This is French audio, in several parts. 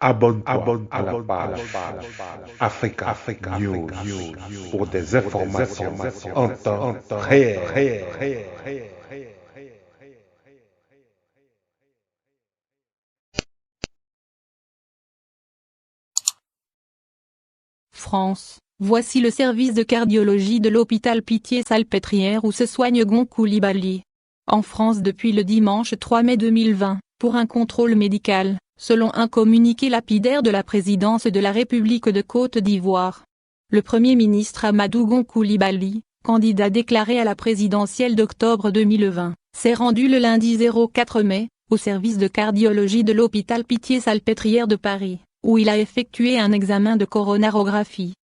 Abonne-toi à la page Africa News pour des informations en temps réel. France, voici le service de cardiologie de l'hôpital Pitié-Salpêtrière où se soigne Gon Coulibaly. En France depuis le dimanche 3 mai 2020, pour un contrôle médical, selon un communiqué lapidaire de la présidence de la République de Côte d'Ivoire. Le Premier ministre Amadou Gon Coulibaly, candidat déclaré à la présidentielle d'octobre 2020, s'est rendu le lundi 04 mai, au service de cardiologie de l'hôpital Pitié-Salpêtrière de Paris, où il a effectué un examen de coronarographie.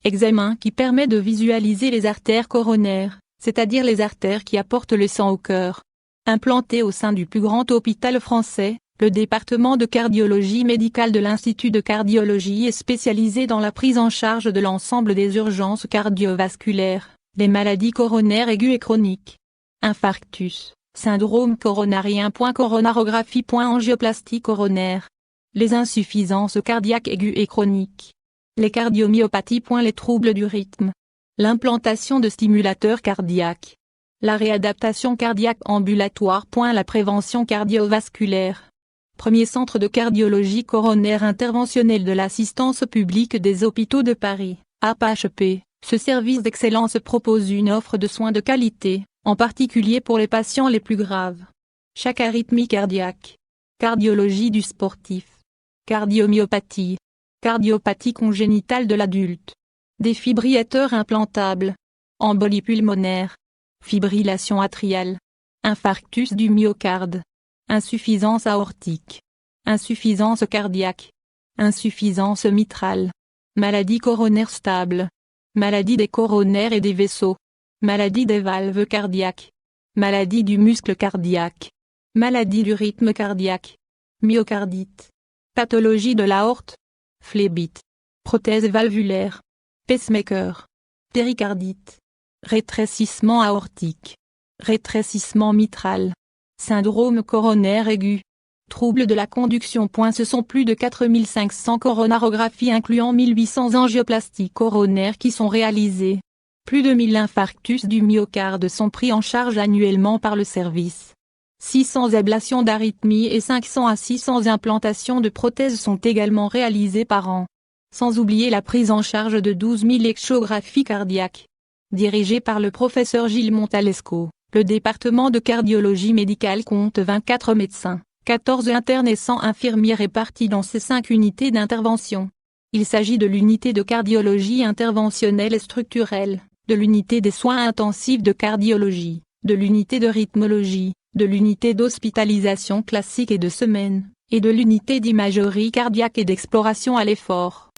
Examen qui permet de visualiser les artères coronaires, c'est-à-dire les artères qui apportent le sang au cœur. Implanté au sein du plus grand hôpital français, le département de cardiologie médicale de l'Institut de cardiologie est spécialisé dans la prise en charge de l'ensemble des urgences cardiovasculaires, les maladies coronaires aiguës et chroniques. Infarctus, syndrome coronarien. Coronarographie. Angioplastie coronaire. Les insuffisances cardiaques aiguës et chroniques. Les cardiomyopathies. Les troubles du rythme. L'implantation de stimulateurs cardiaques. La réadaptation cardiaque ambulatoire. La prévention cardiovasculaire. Premier centre de cardiologie coronaire interventionnelle de l'assistance publique des hôpitaux de Paris, APHP. Ce service d'excellence propose une offre de soins de qualité, en particulier pour les patients les plus graves. Chaque arythmie cardiaque. Cardiologie du sportif. Cardiomyopathie. Cardiopathie congénitale de l'adulte. Défibrillateur implantable. Embolie pulmonaire. Fibrillation atriale. Infarctus du myocarde. Insuffisance aortique. Insuffisance cardiaque. Insuffisance mitrale. Maladie coronaire stable. Maladie des coronaires et des vaisseaux. Maladie des valves cardiaques. Maladie du muscle cardiaque. Maladie du rythme cardiaque. Myocardite. Pathologie de l'aorte. Phlébite. Prothèse valvulaire. Pacemaker. Péricardite. Rétrécissement aortique. Rétrécissement mitral. Syndrome coronaire aigu. Troubles de la conduction. Ce sont plus de 4500 coronarographies incluant 1800 angioplasties coronaires qui sont réalisées. Plus de 1000 infarctus du myocarde sont pris en charge annuellement par le service. 600 ablations d'arythmie et 500 à 600 implantations de prothèses sont également réalisées par an. Sans oublier la prise en charge de 12 000 échographies cardiaques. Dirigé par le professeur Gilles Montalesco, le département de cardiologie médicale compte 24 médecins, 14 internes et 100 infirmiers répartis dans ces 5 unités d'intervention. Il s'agit de l'unité de cardiologie interventionnelle et structurelle, de l'unité des soins intensifs de cardiologie, de l'unité de rythmologie, de l'unité d'hospitalisation classique et de semaine, et de l'unité d'imagerie cardiaque et d'exploration à l'effort.